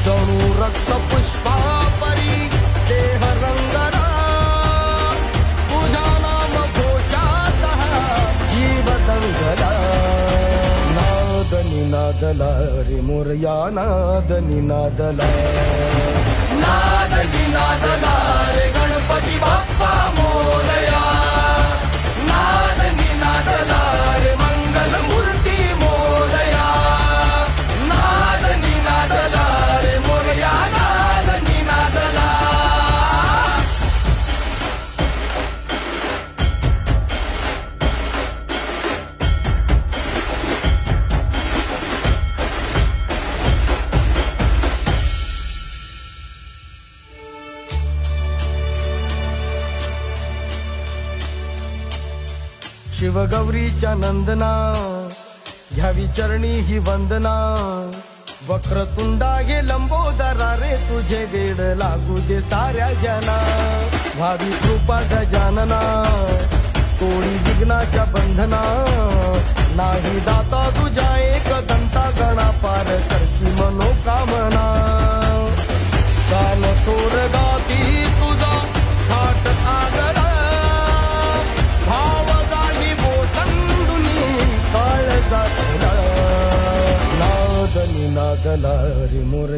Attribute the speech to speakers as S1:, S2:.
S1: जणू रक्त पुष्पापरी देह रंगला, तुझ्या नाम घोषात जीव दंगला. नाद निनादला रे मोरया, नाद निनादला, नाद निनादला रे गणपती बाप्पा मोरया. नाद निनादला रे मंगल मूर्ती मोरया. नाद निनादला रे मोरया, नाद निनादला. शिवगौरीच्या नंदना घ्यावी चरणी ही वंदना. वक्रतुंडा हे लंबोदरा रे तुझे वेड लागू दे साऱ्या जना. व्हावी कृपा गजानना तोडी विघ्नाच्या बंधना. नाही दाता तुझ्या एक दंता गणा पार करशी मनोकामना. कान तोर गाती तुझा थाट आगरा. भाव जागी बोसंडुनी काळ जातला. नाद निनादला रे मोरया.